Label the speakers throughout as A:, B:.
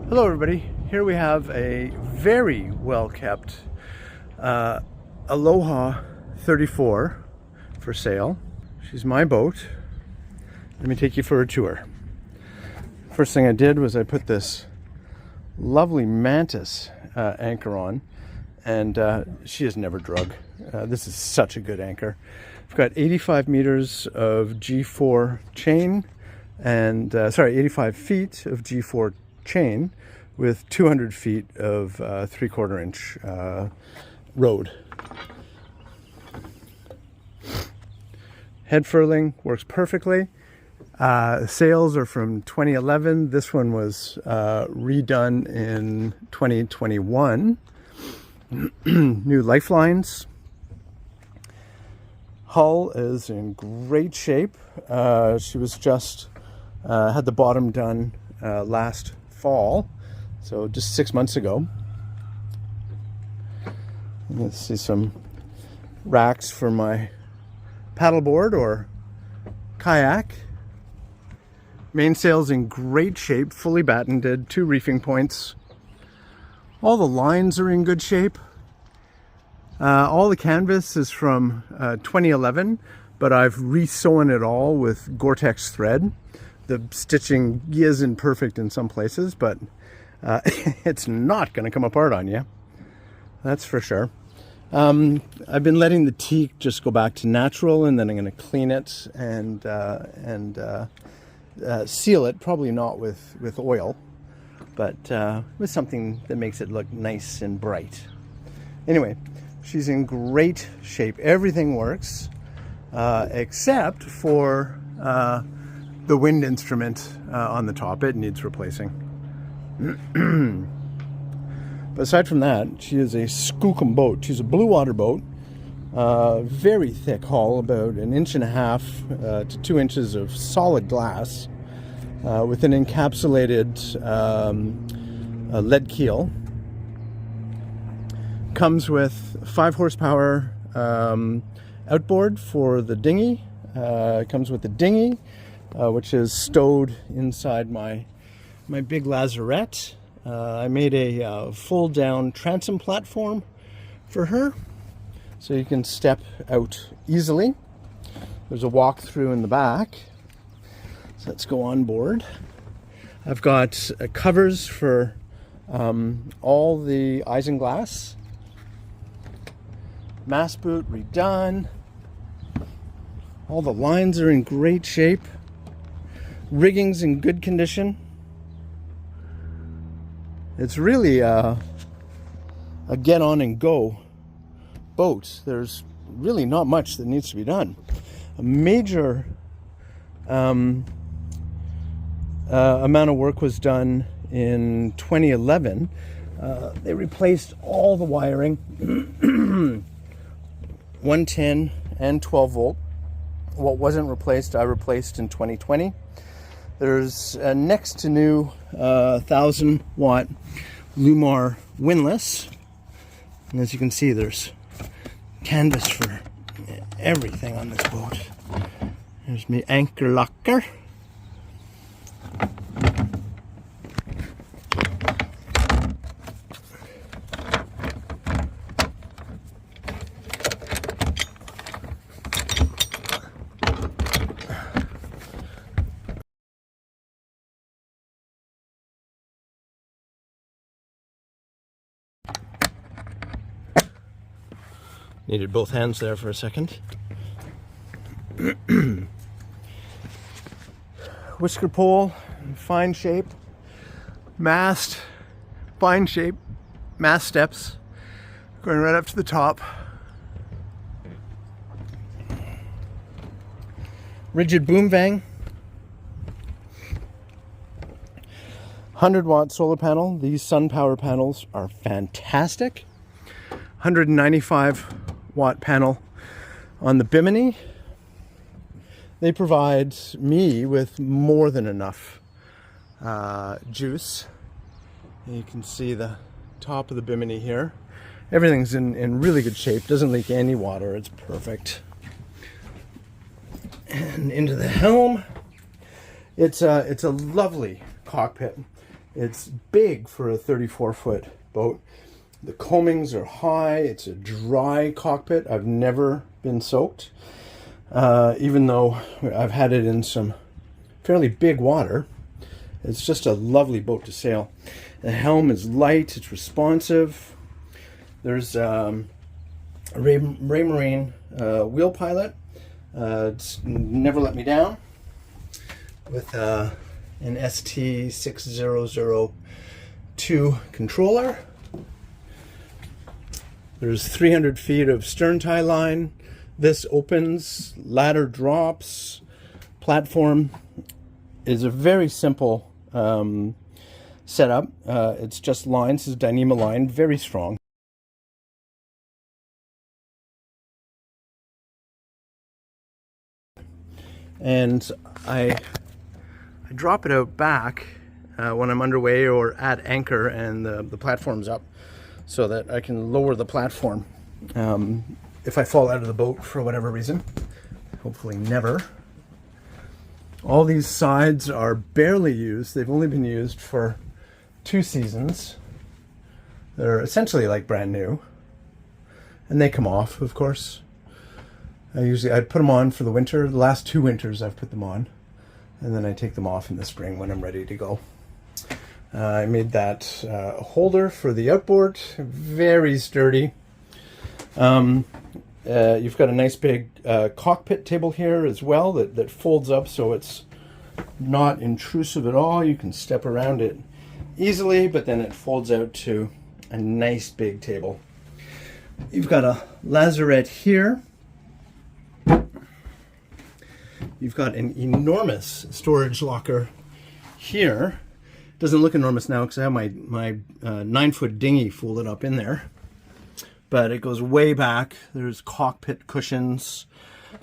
A: Hello everybody, here we have a very well kept ALOHA 34 for sale. She's my boat. Let me take you for a tour. First thing I did was I put this lovely mantis anchor on, and she has never drug. This is such a good anchor. I've got 85 meters of G4 chain and 85 feet of G4 chain with 200 feet of 3/4 inch rode. Head furling works perfectly. Sails are from 2011. This one was redone in 2021. New lifelines. Hull is in great shape. She was just had the bottom done last fall, so just 6 months ago. Let's see some racks for my paddleboard or kayak. Mainsail's in great shape, fully battened, 2 reefing points. All the lines are in good shape. All the canvas is from 2011, but I've re-sewn it all with Gore-Tex thread. The stitching isn't perfect in some places, but it's not going to come apart on you. That's for sure. I've been letting the teak just go back to natural, and then I'm going to clean it and seal it. Probably not with oil, but with something that makes it look nice and bright. Anyway, she's in great shape. Everything works except for the wind instrument on the top. It needs replacing. But aside from that, she is a skookum boat. She's a blue water boat. Very thick hull, about 1.5 to 2 inches of solid glass with an encapsulated lead keel. Comes with 5 horsepower outboard for the dinghy. Comes with the dinghy, which is stowed inside my big lazarette. I made a fold down transom platform for her, so you can step out easily. There's a walk-through in the back. So let's go on board. I've got covers for all the isinglass. Mast boot redone. All the lines are in great shape. Rigging's in good condition. It's really a get on and go boat. There's really not much that needs to be done. A major amount of work was done in 2011. They replaced all the wiring, 110 and 12 volt. What wasn't replaced, I replaced in 2020. There's a next to new 1,000 watt Lumar windlass. And as you can see, there's canvas for everything on this boat. There's my anchor locker. Needed both hands there for a second. Whisker pole, fine shape. Mast, fine shape. Mast steps going right up to the top. Rigid boom vang. 100 watt solar panel. These sun power panels are fantastic. 195 watt panel on the bimini. They provide me with more than enough juice. And you can see the top of the bimini here. Everything's in really good shape. Doesn't leak any water. It's perfect. And into the helm. It's a lovely cockpit. It's big for a 34-foot boat. The coamings are high. It's a dry cockpit. I've never been soaked, even though I've had it in some fairly big water. It's just a lovely boat to sail. The helm is light. It's responsive. There's a Raymarine wheel pilot. It's never let me down, with an ST6002 controller. There's 300 feet of stern tie line. This opens, ladder drops. Platform is a very simple setup. It's just lines. It's Dyneema line, very strong. And I drop it out back when I'm underway or at anchor and the platform's up, so that I can lower the platform if I fall out of the boat for whatever reason. Hopefully never. All these sides are barely used. They've only been used for 2 seasons. They're essentially like brand new. And they come off, of course. I put them on for the winter. The last 2 winters I've put them on. And then I take them off in the spring when I'm ready to go. I made that holder for the outboard. Very sturdy. You've got a nice big cockpit table here as well that folds up, so it's not intrusive at all. You can step around it easily, but then it folds out to a nice big table. You've got a lazarette here. You've got an enormous storage locker here. Doesn't look enormous now because I have my 9-foot dinghy folded up in there. But it goes way back. There's cockpit cushions,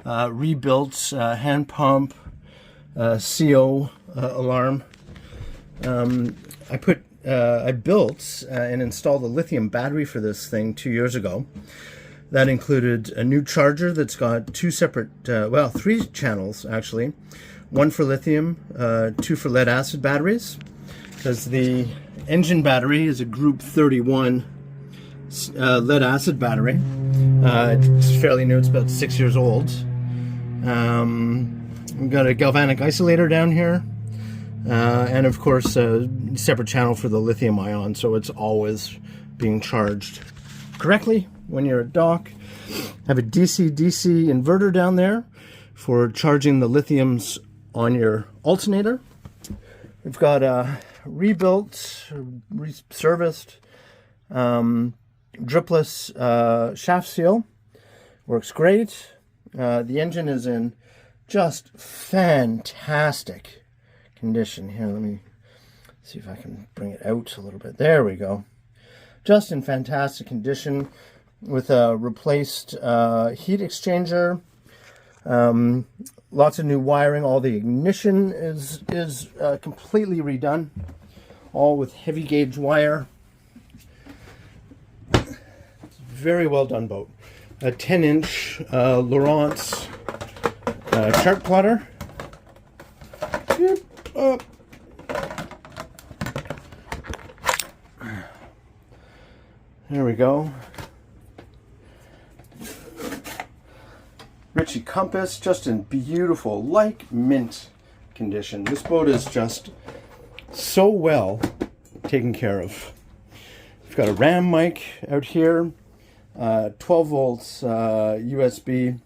A: rebuilt hand pump, CO alarm. I built and installed a lithium battery for this thing 2 years ago. That included a new charger that's got 2 separate, 3 channels actually. 1 for lithium, 2 for lead acid batteries, because the engine battery is a Group 31 lead acid battery. It's fairly new, it's about 6 years old. We've got a galvanic isolator down here, and of course a separate channel for the lithium ion, so it's always being charged correctly when you're at dock. Have a DC-DC inverter down there for charging the lithiums on your alternator. We've got a rebuilt, reserviced dripless shaft seal. Works great. The engine is in just fantastic condition. Here, let me see if I can bring it out a little bit. There we go. Just in fantastic condition, with a replaced heat exchanger. Lots of new wiring. All the ignition is completely redone, all with heavy gauge wire. Very well done boat. A 10-inch Lowrance chart plotter. Up. There we go. Ritchie compass, just in beautiful, like mint condition. This boat is just so well taken care of. We've got a RAM mic out here, 12 volts USB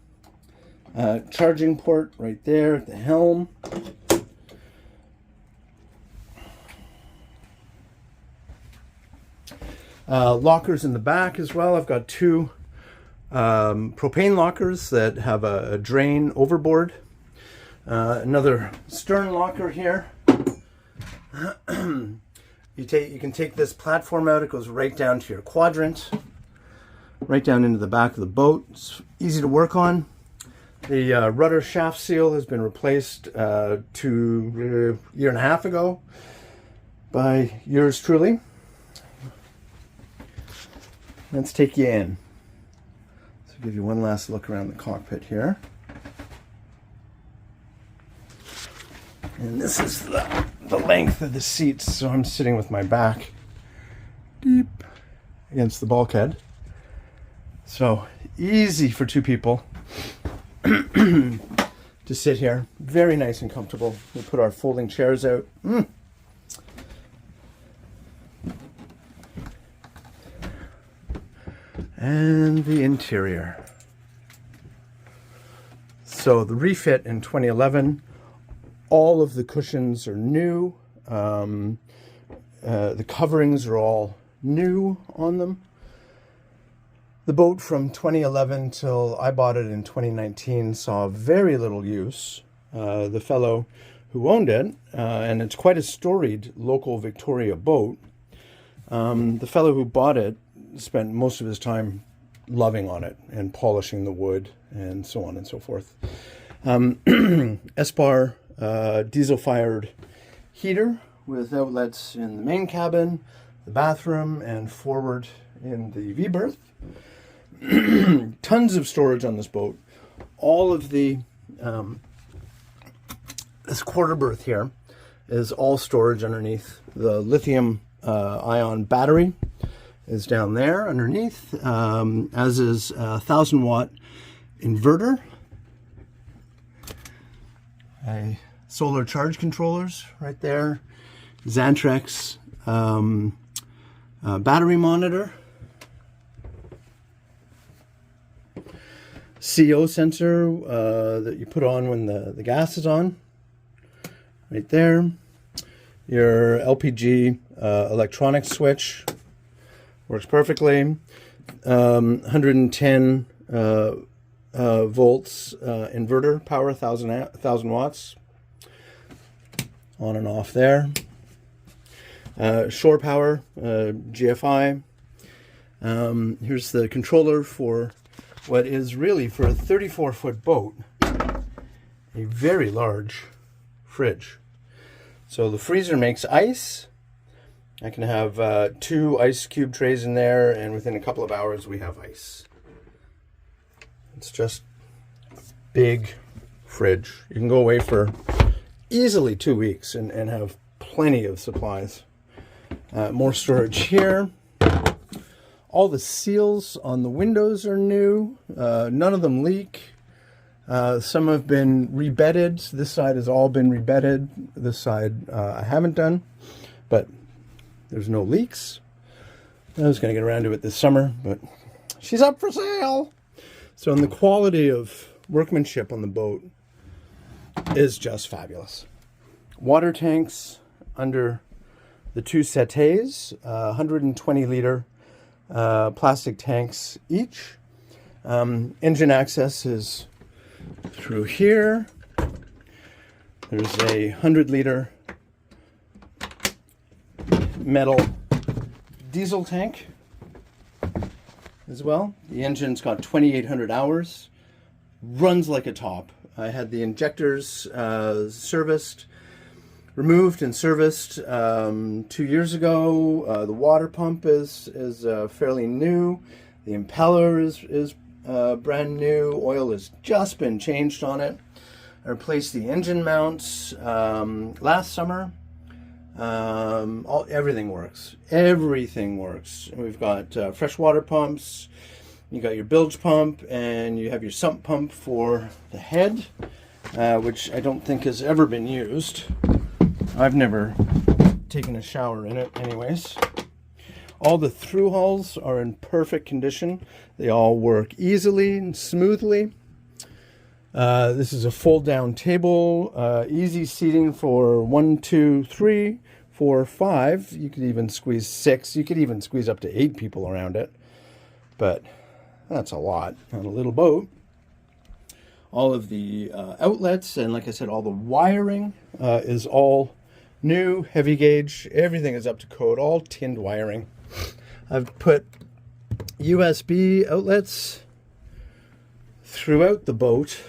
A: charging port right there at the helm. Lockers in the back as well. I've got 2 propane lockers that have a drain overboard. Another stern locker here. You can take this platform out. It goes right down to your quadrant, right down into the back of the boat. It's easy to work on. The rudder shaft seal has been replaced 2 year and a half ago by yours truly. Let's take you in. So give you one last look around the cockpit here. And this is the the length of the seats, so I'm sitting with my back deep against the bulkhead. So easy for two people to sit here. Very nice and comfortable. We put our folding chairs out. And the interior. So the refit in 2011, all of the cushions are new. The coverings are all new on them. The boat from 2011 till I bought it in 2019 saw very little use. The fellow who owned it, and it's quite a storied local Victoria boat, the fellow who bought it spent most of his time loving on it and polishing the wood and so on and so forth. Espar diesel-fired heater with outlets in the main cabin, the bathroom, and forward in the V-berth. Tons of storage on this boat. All of the this quarter berth here is all storage underneath. The lithium ion battery is down there underneath, as is a 1,000-watt inverter, solar charge controllers right there, Xantrex battery monitor, CO sensor that you put on when the gas is on, right there. Your LPG electronics switch works perfectly. 110 volts inverter power, 1,000 watts, on and off there. Shore power, GFI. Here's the controller for what is really, for a 34-foot boat, a very large fridge. So the freezer makes ice. I can have 2 ice cube trays in there, and within a couple of hours we have ice. It's just a big fridge. You can go away for easily 2 weeks and have plenty of supplies. More storage here. All the seals on the windows are new. None of them leak. Some have been rebedded. This side has all been rebedded. This side I haven't done, but there's no leaks. I was going to get around to it this summer, but she's up for sale. So, and the quality of workmanship on the boat is just fabulous. Water tanks under the 2 settees, 120-liter plastic tanks each. Engine access is through here. There's a 100-liter metal diesel tank as well. The engine's got 2,800 hours, runs like a top. I had the injectors removed and serviced 2 years ago. The water pump is fairly new. The impeller is brand new. Oil has just been changed on it. I replaced the engine mounts last summer. Everything works. Everything works. We've got fresh water pumps. You got your bilge pump, and you have your sump pump for the head, which I don't think has ever been used. I've never taken a shower in it anyways. All the through hulls are in perfect condition. They all work easily and smoothly. This is a fold-down table, easy seating for 1, 2, 3, 4, 5. You could even squeeze 6. You could even squeeze up to 8 people around it. But that's a lot on a little boat. All of the outlets and, like I said, all the wiring is all new, heavy gauge. Everything is up to code, all tinned wiring. I've put USB outlets throughout the boat.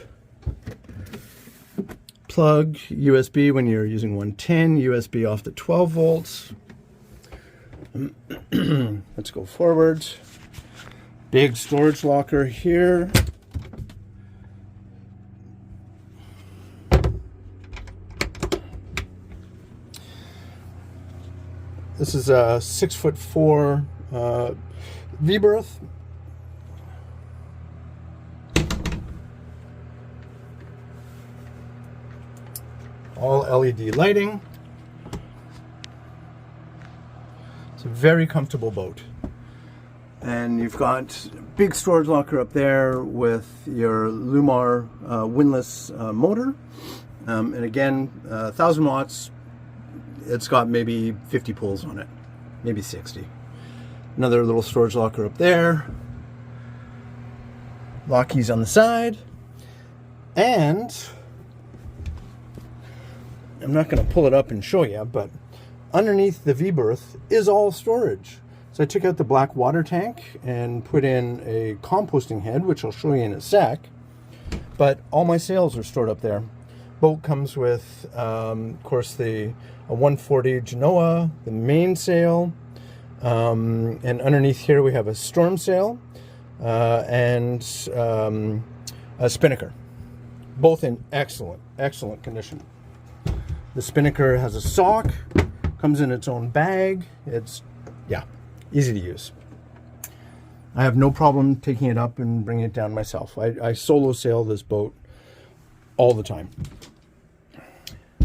A: Plug USB when you're using 110, USB off the 12 volts. Let's go forward. Big storage locker here. This is a 6'4" V-berth. All LED lighting. It's a very comfortable boat. And you've got a big storage locker up there with your Lumar windlass motor. And again, 1,000 watts. It's got maybe 50 pulls on it, maybe 60. Another little storage locker up there. Lock keys on the side. And I'm not going to pull it up and show you, but underneath the V-berth is all storage. So I took out the black water tank and put in a composting head, which I'll show you in a sec. But all my sails are stored up there. Boat comes with, of course, a 140 Genoa, the mainsail, and underneath here we have a storm sail and a spinnaker. Both in excellent condition. The spinnaker has a sock, comes in its own bag. It's, yeah, easy to use. I have no problem taking it up and bringing it down myself. I solo sail this boat all the time.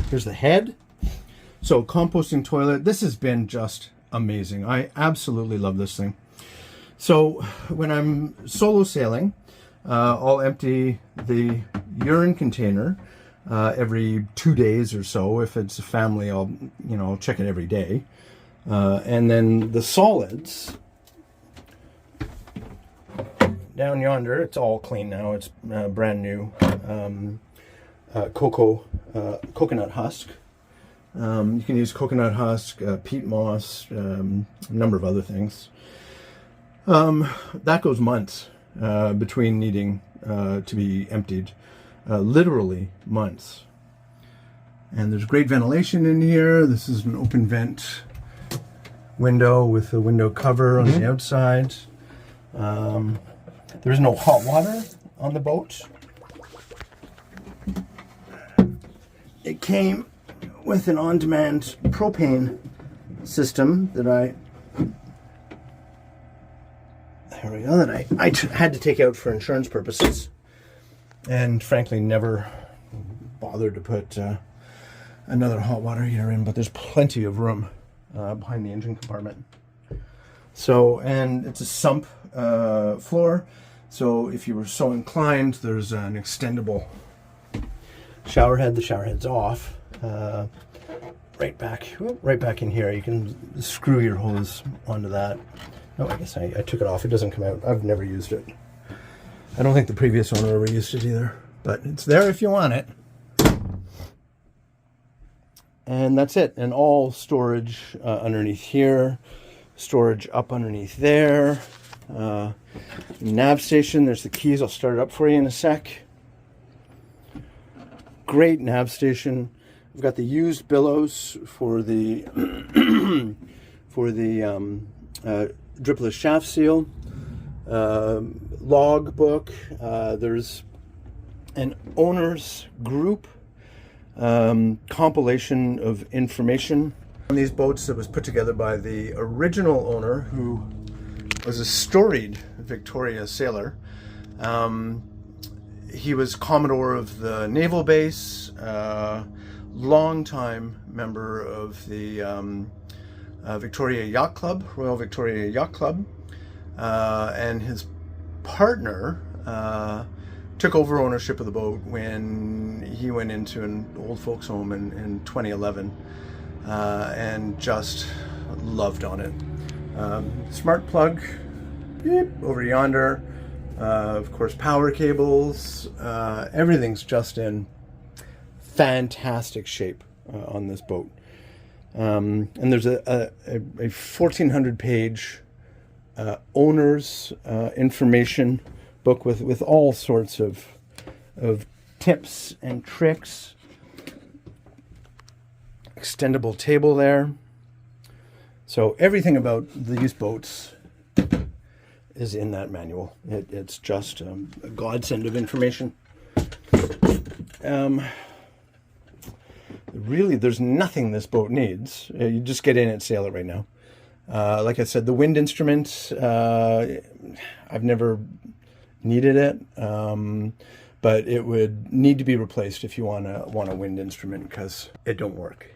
A: Here's the head. So composting toilet. This has been just amazing. I absolutely love this thing. So when I'm solo sailing, I'll empty the urine container every 2 days or so. If it's a family, I'll check it every day. And then the solids down yonder, it's all clean now. It's brand new coconut husk. You can use coconut husk, peat moss, a number of other things. That goes months between needing to be emptied. Literally months. And there's great ventilation in here. This is an open vent window with a window cover on the outside. There's no hot water on the boat. It came with an on-demand propane system that I had to take out for insurance purposes, and frankly never bothered to put another hot water heater in, but there's plenty of room behind the engine compartment. So, and it's a sump floor, so if you were so inclined, there's an extendable shower head. The shower head's off. Right back in here. You can screw your hose onto that. Oh, I guess I took it off. It doesn't come out. I've never used it. I don't think the previous owner ever used it either, but it's there if you want it. And that's it. And all storage underneath here, storage up underneath there. Nav station, there's the keys. I'll start it up for you in a sec. Great nav station. I've got the used billows for the dripless shaft seal. Log book. There's an owner's group compilation of information on these boats that was put together by the original owner, who was a storied Victoria sailor. He was Commodore of the Naval Base, longtime member of the Victoria Yacht Club, Royal Victoria Yacht Club, and his partner took over ownership of the boat when he went into an old folks home in 2011, and just loved on it. Smart plug, beep, over yonder. Of course, power cables. Everything's just in fantastic shape on this boat. And there's a 1,400-page owner's information book with all sorts of tips and tricks. Extendable table there. So everything about these boats is in that manual. It's just a godsend of information. Really, there's nothing this boat needs. You just get in and sail it right now. Like I said, the wind instrument, I've never needed it, but it would need to be replaced if you want a wind instrument, because it don't work.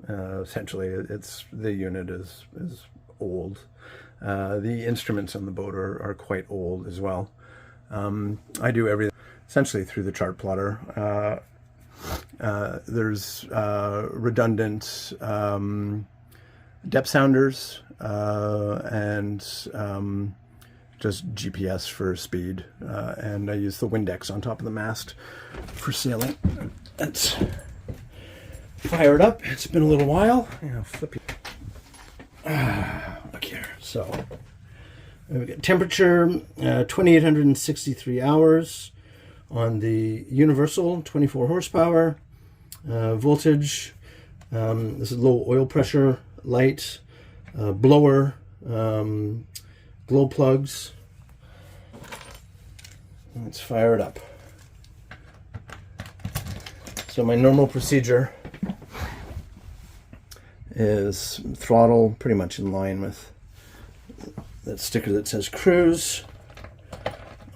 A: Essentially, the unit is old. The instruments on the boat are quite old as well. I do everything essentially through the chart plotter. There's redundant depth sounders and just GPS for speed, and I use the Windex on top of the mast for sailing. Let's fire it up. It's been a little while. Flip you. Look here. So we got temperature 2,863 hours on the universal, 24 horsepower. Voltage. This is low oil pressure light. Blower. Glow plugs. Let's fire it up. So my normal procedure is throttle pretty much in line with that sticker that says cruise.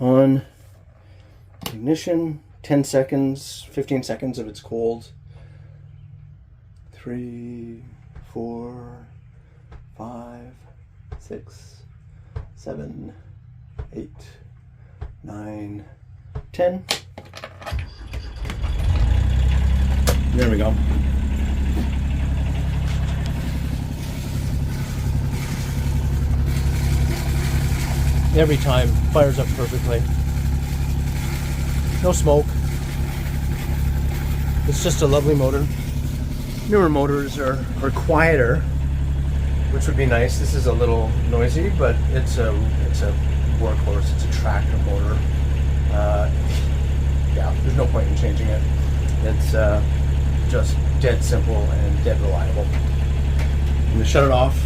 A: On. Ignition. 10 seconds, 15 seconds if it's cold. 3, 4, 5, 6, 7, 8, 9, 10. There we go. Every time fires up perfectly. No smoke. It's just a lovely motor. Newer motors are quieter, which would be nice. This is a little noisy, but it's a workhorse. It's a tractor motor. Yeah, there's no point in changing it. It's just dead simple and dead reliable. I'm gonna shut it off.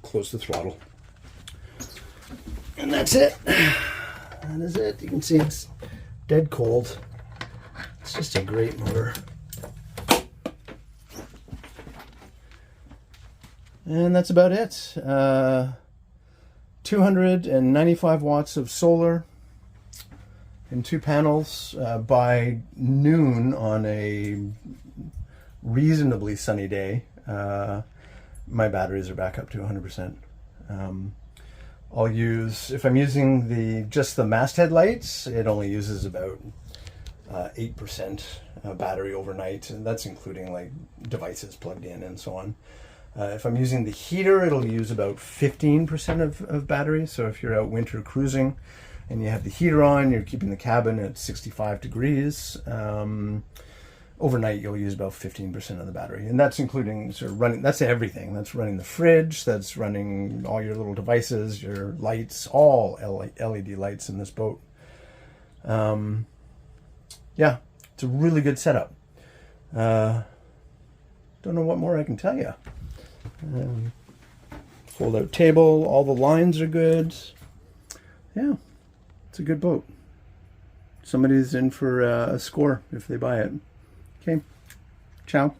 A: Close the throttle. And that's it. That is it. You can see it's dead cold. It's just a great motor. And that's about it. 295 watts of solar and 2 panels. By noon on a reasonably sunny day, my batteries are back up to 100%. I'll use, if I'm using just the masthead lights, it only uses about 8% battery overnight, and that's including like devices plugged in and so on. If I'm using the heater, it'll use about 15% of battery. So if you're out winter cruising and you have the heater on, you're keeping the cabin at 65 degrees, overnight you'll use about 15% of the battery, and that's including sort of running, that's everything. That's running the fridge, that's running all your little devices, your lights, all LED lights in this boat. Yeah, it's a really good setup. Don't know what more I can tell you. Fold out table, all the lines are good. Yeah, it's a good boat. Somebody's in for a score if they buy it. Okay, ciao.